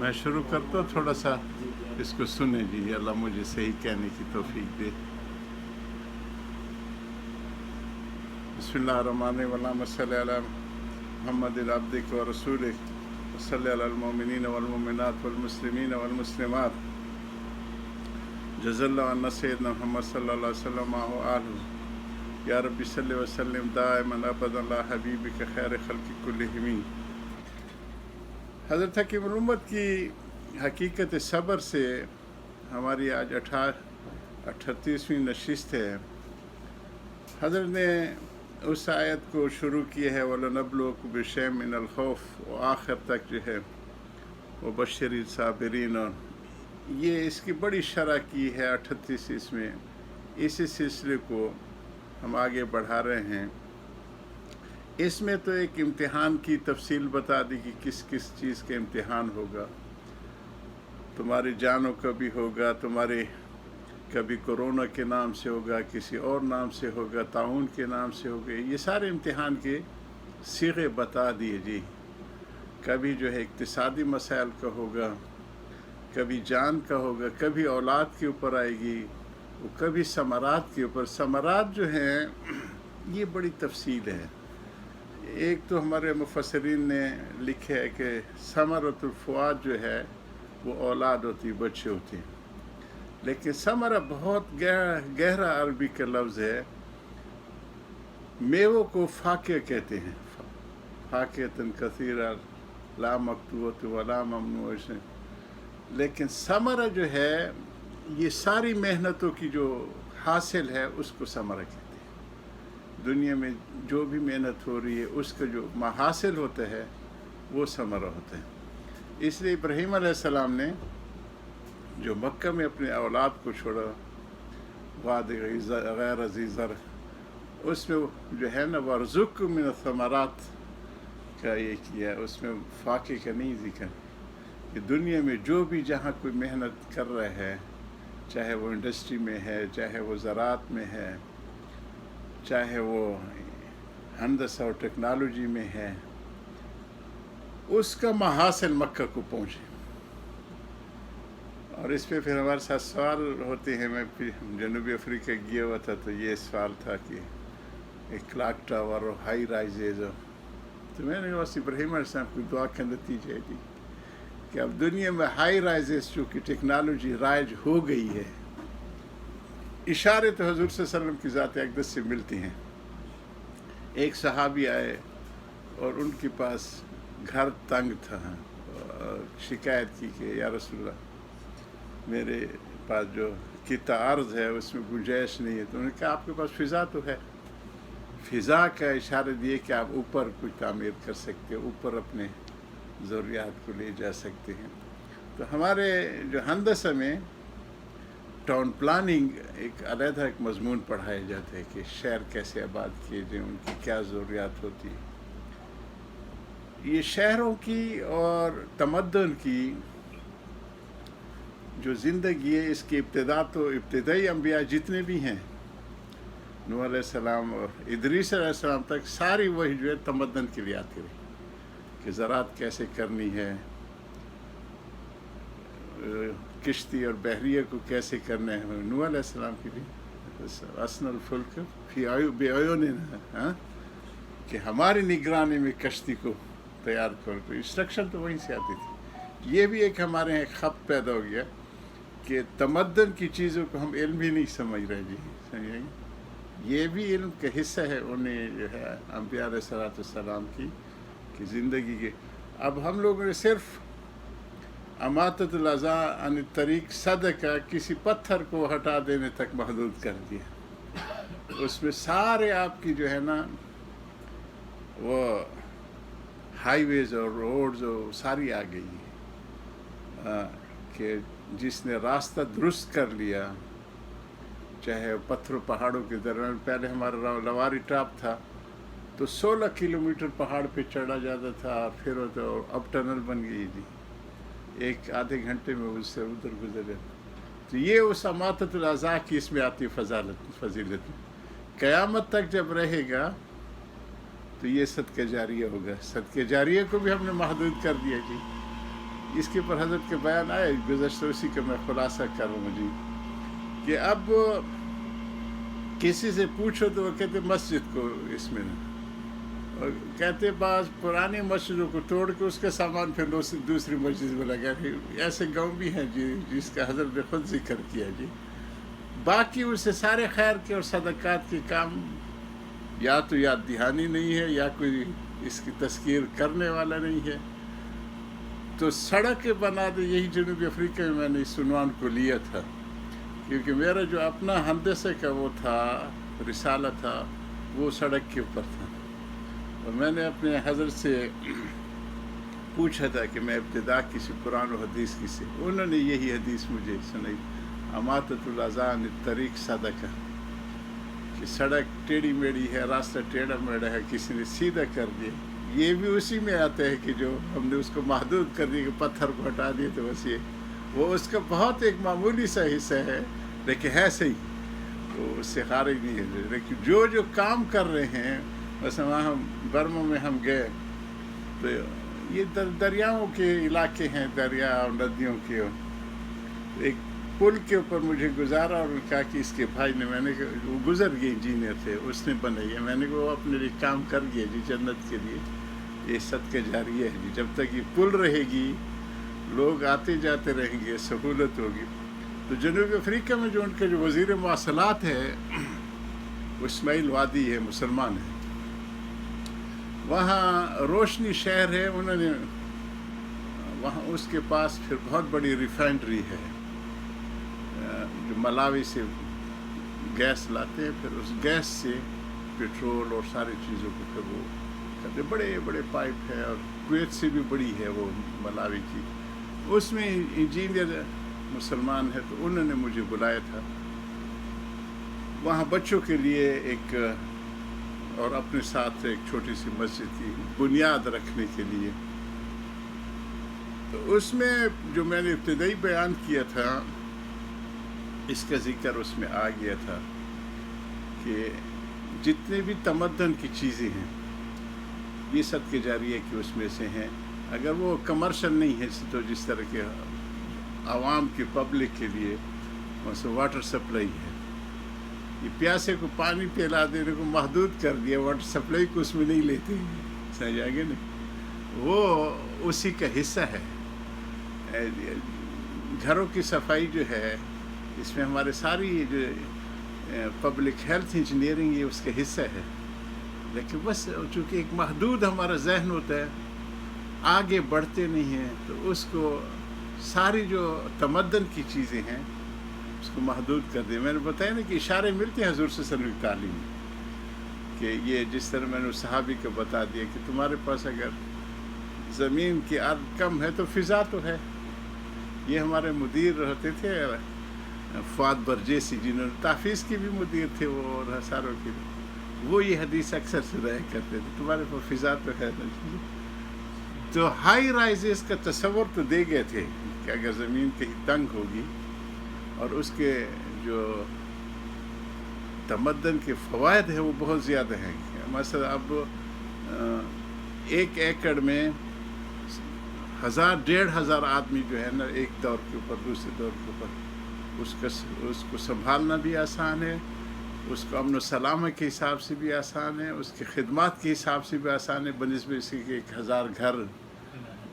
میں شروع کرتا ہوں، تھوڑا سا اس کو سنیں جی، اللہ مجھے صحیح کہنے کی توفیق دے۔ بسم اللہ الرحمن الرحیم، اللہم صلی علی محمد عبدک و رسولک صلی علی المؤمنین والمؤمنات والمسلمین والمسلمات، جزا اللہ عنا سیدنا محمد صلی اللہ علیہ وسلم و آلہ، یا رب صلی وسلم دائما ابدا علی حبیبک خیر خلق کلہم۔ حضرت حکیم الامت کی حقیقت صبر سے ہماری آج 38ویں نشست ہے۔ حضرت نے اس آیت کو شروع کی ہے وَلَنَبْلُوَكُم بِشَيْءٍ مِّنَ الْخَوْفِ، اور آخر تک جو ہے وَبَشِّرِ الصَّابِرِينَ، اور یہ اس کی بڑی شرح کی ہے 38 میں۔ اسی سلسلے کو ہم آگے بڑھا رہے ہیں۔ اس میں تو ایک امتحان کی تفصیل بتا دی کہ کس کس چیز کا امتحان ہوگا۔ تمہاری جانوں کا بھی ہوگا، تمہارے کبھی کورونا کے نام سے ہوگا، کسی اور نام سے ہوگا، طاعون کے نام سے ہوگا، یہ سارے امتحان کے صیغے بتا دیے جی۔ کبھی جو ہے اقتصادی مسائل کا ہوگا، کبھی جان کا ہوگا، کبھی اولاد کے اوپر آئے گی، کبھی ثمرات کے اوپر۔ ثمرات جو ہیں یہ بڑی تفصیل ہے۔ ایک تو ہمارے مفسرین نے لکھا ہے کہ ثمرۃ الفؤاد جو ہے وہ اولاد ہوتی، بچے ہوتے ہیں، لیکن ثمرہ بہت گہرا عربی کا لفظ ہے۔ میووں کو فاقہ کہتے ہیں، فاقۃ کثیرہ لا مقطوعۃ ولا ممنوع، لیکن ثمرہ جو ہے یہ ساری محنتوں کی جو حاصل ہے اس کو ثمرہ کہتے ہیں۔ دنیا میں جو بھی محنت ہو رہی ہے اس کا جو حاصل ہوتا ہے وہ ثمرہ ہوتا ہے۔ اس لیے ابراہیم علیہ السلام نے جو مکہ میں اپنے اولاد کو چھوڑا، واد غیر ذی زرع، اس میں جو ہے نا وارزق من الثمرات کا یہ کیا، اس میں فاقے کا نہیں ذکر کہ دنیا میں جو بھی جہاں کوئی محنت کر رہا ہے، چاہے وہ انڈسٹری میں ہے، چاہے وہ زراعت میں ہے، چاہے وہ ہندسہ اور ٹیکنالوجی میں ہے، اس کا محاصل مکہ کو پہنچے۔ اور اس پہ پھر ہمارے ساتھ سوال ہوتے ہیں۔ میں پھر جنوبی افریقہ گیا ہوا تھا تو یہ سوال تھا کہ ایک کلاک ٹاور اور ہائی رائزز، تو میں نے بس ابراہیم علیہ السلام کو دعا کا نتیجہ دی کہ اب دنیا میں ہائی رائزز چونکہ ٹیکنالوجی رائج ہو گئی ہے، اشارے تو حضور صلی اللہ علیہ وسلم کی ذات اقدس سے ملتی ہیں۔ ایک صحابی آئے اور ان کے پاس گھر تنگ تھا، شکایت کی کہ یا رسول اللہ میرے پاس جو قطع ارض ہے اس میں گنجائش نہیں ہے، تو انہوں نے کہا آپ کے پاس فضا تو ہے۔ فضا کا اشارہ دیے کہ آپ اوپر کچھ تعمیر کر سکتے ہیں، اوپر اپنے ضروریات کو لے جا سکتے ہیں۔ تو ہمارے جو ہندسہ میں ٹاؤن پلاننگ ایک علیحدہ ایک مضمون پڑھایا جاتا ہے کہ شہر کیسے آباد کیے جائیں، ان کی کیا ضروریات ہوتی ہے۔ یہ شہروں کی اور تمدن کی جو زندگی ہے اس کی ابتدا تو ابتدائی انبیاء جتنے بھی ہیں، نوح علیہ السلام اور ادریس علیہ السلام تک، ساری وہی جو ہے تمدن کے لیے آتی رہی کہ زراعت کیسے کرنی ہے، کشتی اور بحریہ کو کیسے کرنا ہے۔ نوح علیہ السلام کے لیے اسن الفلک فی بعیوننا، کہ ہماری نگرانی میں کشتی کو تیار کرو، تو انسٹرکشن تو وہیں سے آتی تھی۔ یہ بھی ایک ہمارے یہاں خط پیدا ہو گیا کہ تمدن کی چیزوں کو ہم علم ہی نہیں سمجھ رہے جی، سمجھیں گے، یہ بھی علم کا حصہ ہے۔ انہیں جو ہے انبیاء علیہ السلام کی زندگی کے، اب ہم لوگوں نے صرف اماطۃ الاذی عن الطریق صدقہ کسی پتھر کو ہٹا دینے تک محدود کر دیا۔ اس میں سارے آپ کی جو ہے نا وہ ہائی ویز اور روڈز اور ساری آ گئی کہ جس نے راستہ درست کر لیا، چاہے پتھروں پہاڑوں کے درمیان، پہلے ہمارا لواری ٹاپ تھا تو 16 کلومیٹر پہاڑ پہ چڑھا جاتا تھا، پھر اب ٹنل بن گئی جی، ایک آدھے گھنٹے میں اس سے ادھر گزر جاتا۔ تو یہ اس اماطۃ الاذی کی اس میں آتی فضیلت۔ قیامت تک جب رہے گا تو یہ صدقہ جاریہ ہوگا۔ صدقہ جاریہ کو بھی ہم نے محدود کر دیا جی۔ اس کے اوپر حضرت کے بیان آئے گزشتہ، اسی کا میں خلاصہ کروں جی، کہ اب کسی سے پوچھو تو وہ کہتے مسجد کو اس میں، اور کہتے بعض پرانی مسجدوں کو توڑ کے اس کا سامان پھر دوسری مسجد میں لگا، ایسے گاؤں بھی ہیں جی جس کا حضرت نے خود ذکر کیا جی۔ باقی اسے سارے خیر کے اور صدقات کے کام یا تو یاد دہانی نہیں ہے یا کوئی اس کی تذکیر کرنے والا نہیں ہے، تو سڑکیں بنا دے۔ یہی جنوبی افریقہ میں نے اس عنوان کو لیا تھا، کیونکہ میرا جو اپنا ہندسے کا وہ تھا رسالہ تھا وہ سڑک کے اوپر تھا، اور میں نے اپنے حضرت سے پوچھا تھا کہ میں ابتدا کسی قرآن و حدیث کی سے، انہوں نے یہی حدیث مجھے سنائی، اماطۃ الاذان الطریق صدقہ، کہ سڑک ٹیڑھی میڑھی ہے، راستہ ٹیڑھا میڑھا ہے، کسی نے سیدھا کر دیا۔ یہ بھی اسی میں آتا ہے کہ جو ہم نے اس کو محدود کر دیا کہ پتھر کو ہٹا دیے تو بس وہ اس کا بہت ایک معمولی سا حصہ ہے، لیکن ہے صحیح، وہ اس سے خارج نہیں ہے۔ لیکن جو کام کر رہے ہیں، مثلا وہاں برما میں ہم گئے تو یہ دریاؤں کے علاقے ہیں، دریا اور ندیوں کے، ایک پل کے اوپر مجھے گزارا اور کہا کہ اس کے بھائی نے، میں نے وہ گزر گئے انجینئر تھے، اس نے بنائی ہے، میں نے وہ اپنے لیے کام کر گیا جی جنت کے لیے، یہ صدقہ جاریہ ہے جی، جب تک یہ پل رہے گی لوگ آتے جاتے رہیں گے، سہولت ہوگی۔ تو جنوبی افریقہ میں جو ان کے جو وزیر مواصلات ہے وہ اسماعیل وادی ہے، مسلمان ہے، وہاں روشنی شہر ہے، انہوں نے وہاں اس کے پاس پھر بہت بڑی ریفائنری ہے، جو ملاوی سے گیس لاتے ہیں، پھر اس گیس سے پیٹرول اور ساری چیزوں کو پھر وہ کرتے، بڑے بڑے پائپ ہیں، اور کویت سے بھی بڑی ہے وہ ملاوی کی، اس میں انجینئر مسلمان ہے، تو انہوں نے مجھے بلایا تھا وہاں بچوں کے لیے ایک، اور اپنے ساتھ ایک چھوٹی سی مسجد کی بنیاد رکھنے کے لیے۔ تو اس میں جو میں نے ابتدائی بیان کیا تھا اس کا ذکر اس میں آ گیا تھا کہ جتنے بھی تمدن کی چیزیں ہیں یہ صدقہ جاریہ کی اس میں سے ہیں، اگر وہ کمرشل نہیں ہے تو جس طرح کے عوام کی پبلک کے لیے مثلا واٹر سپلائی ہے، یہ پیاسے کو پانی پلا دینے کو محدود کر دیا، واٹر سپلائی کو اس میں نہیں لیتے، سمجھ آئے گا نہیں، وہ اسی کا حصہ ہے۔ گھروں کی صفائی جو ہے اس میں ہمارے ساری جو پبلک ہیلتھ انجینئرنگ یہ اس کا حصہ ہے، لیکن بس چونکہ ایک محدود ہمارا ذہن ہوتا ہے، آگے بڑھتے نہیں ہیں، تو اس کو ساری جو تمدن کی چیزیں ہیں اس کو محدود کر دیں۔ میں نے بتایا نا کہ اشارے ملتے ہیں حضور صلی اللہ علیہ وسلم کی تعلیم میں، کہ یہ جس طرح میں نے صحابی کو بتا دیا کہ تمہارے پاس اگر زمین کی عرض کم ہے تو فضا تو ہے۔ یہ ہمارے مدیر ہوتے تھے فؤاد برجیسی، جنہوں نے تحفیظ کی بھی مدیر تھے وہ، اور ہزاروں کی، وہ یہ حدیث اکثر سنایا کرتے تھے، تمہارے پاس فضا تو ہے نا۔ تو ہائی رائزز کا تصور تو دے گئے تھے کہ اگر زمین کہیں تنگ ہوگی، اور اس کے جو تمدن کے فوائد ہیں وہ بہت زیادہ ہیں۔ مثلا اب 1 ایکڑ میں 1000-1500 آدمی جو ہے نا، ایک دور کے اوپر دوسرے دور کے اوپر، اس کو سنبھالنا بھی آسان ہے، اس کو امن و سلامت کے حساب سے بھی آسان ہے، اس کی خدمات کے حساب سے بھی آسان ہے، بنسبت اس کے 1000 گھر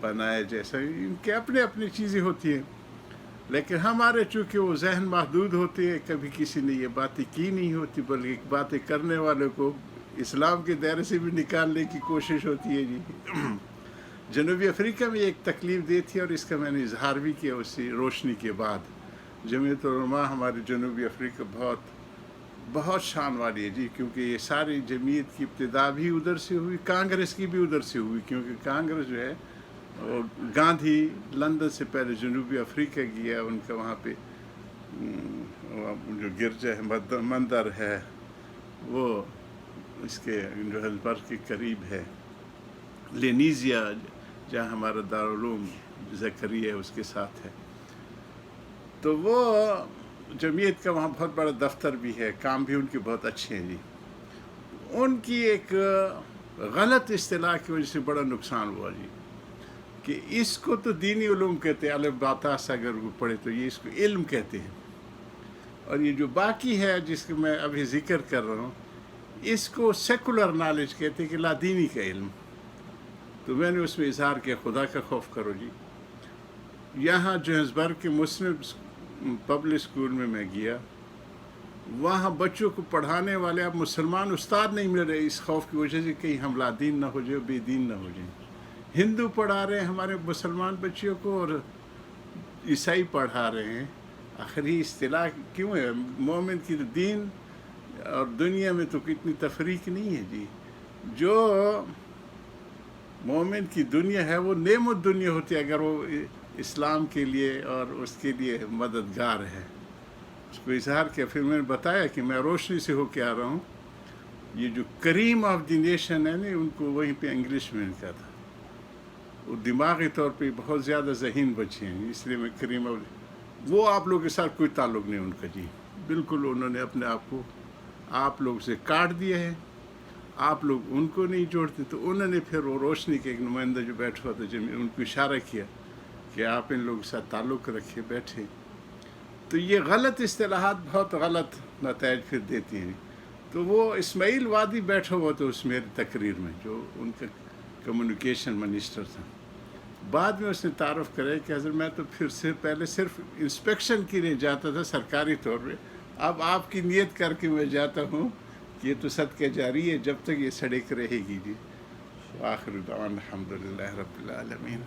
بنائے، جیسا ان کے اپنے اپنی چیزیں ہوتی ہیں۔ لیکن ہمارے چونکہ وہ ذہن محدود ہوتے ہیں، کبھی کسی نے یہ باتیں کی نہیں ہوتی، بلکہ باتیں کرنے والوں کو اسلام کے دائرے سے بھی نکالنے کی کوشش ہوتی ہے جی۔ جنوبی افریقہ میں ایک تکلیف دہ تھی، اور اس کا میں نے اظہار بھی کیا اسی روشنی کے بعد۔ جمعیت علماء ہماری جنوبی افریقہ بہت شان والی ہے جی، کیونکہ یہ ساری جمعیت کی ابتدا بھی ادھر سے ہوئی، کانگریس کی بھی ادھر سے ہوئی، کیونکہ کانگریس جو ہے گاندھی لندن سے پہلے جنوبی افریقہ گیا، ان کا وہاں پہ جو گرجا ہے، مندر ہے، وہ اس کے جوہانسبرگ کے قریب ہے، لینیزیا جہاں ہمارا دارالعلوم زکریا ہے اس کے ساتھ ہے، تو وہ جمعیت کا وہاں بہت بڑا دفتر بھی ہے، کام بھی ان کے بہت اچھے ہیں جی۔ ان کی ایک غلط اصطلاح کی وجہ سے بڑا نقصان ہوا جی، کہ اس کو تو دینی علوم کہتے ہیں، الف با تا سے اگر وہ پڑھے تو یہ اس کو علم کہتے ہیں، اور یہ جو باقی ہے جس کو میں ابھی ذکر کر رہا ہوں اس کو سیکولر نالج کہتے ہیں، کہ لا دینی کا علم. تو میں نے اس میں اظہار کیا خدا کا خوف کرو جی. یہاں جوہانسبرگ کے مسلم پبلک اسکول میں گیا، وہاں بچوں کو پڑھانے والے اب مسلمان استاد نہیں مل رہے اس خوف کی وجہ سے کہیں ہم لا دین نہ ہو جائے، بے دین نہ ہو جائیں. ہندو پڑھا رہے ہیں ہمارے مسلمان بچیوں کو اور عیسائی پڑھا رہے ہیں. آخر یہ اصطلاح کیوں ہے؟ مومن کی دین اور دنیا میں تو اتنی تفریق نہیں ہے جی. جو مومن کی دنیا ہے وہ نعمت دنیا ہوتی ہے اگر وہ اسلام کے لیے اور اس کے لیے مددگار ہے. اس کو اظہار کیا، پھر میں نے بتایا کہ میں روشنی سے ہو کے آ رہا ہوں. یہ جو کریم آف دی نیشن ہے نا، ان کو وہیں پہ انگلش میں کہا تھا. وہ دماغی طور پہ بہت زیادہ ذہین بچے ہیں، اس لیے میں کریم آف، وہ آپ لوگوں کے ساتھ کوئی تعلق نہیں ان کا جی. بالکل انہوں نے اپنے آپ کو آپ لوگ سے کاٹ دیا ہے، آپ لوگ ان کو نہیں جوڑتے. تو انہوں نے پھر وہ روشنی کے ایک نمائندہ جو بیٹھا ہوا تھا جب ان کو اشارہ کیا کہ آپ ان لوگوں کے ساتھ تعلق رکھے بیٹھے. تو یہ غلط اصطلاحات بہت غلط نتائج پھر دیتی ہیں. تو وہ اسماعیل وادی بیٹھا ہوا تھا اس میری تقریر میں، جو ان کا کمیونیکیشن منسٹر تھا. بعد میں اس نے تعارف کرے کہ حضرت میں تو پھر سے پہلے صرف انسپیکشن کے لیے جاتا تھا سرکاری طور پہ، اب آپ کی نیت کر کے میں جاتا ہوں کہ یہ تو صدقہ جاری ہے جب تک یہ سڑک رہے گی جی. آخر دعوانا الحمدللہ رب العالمین.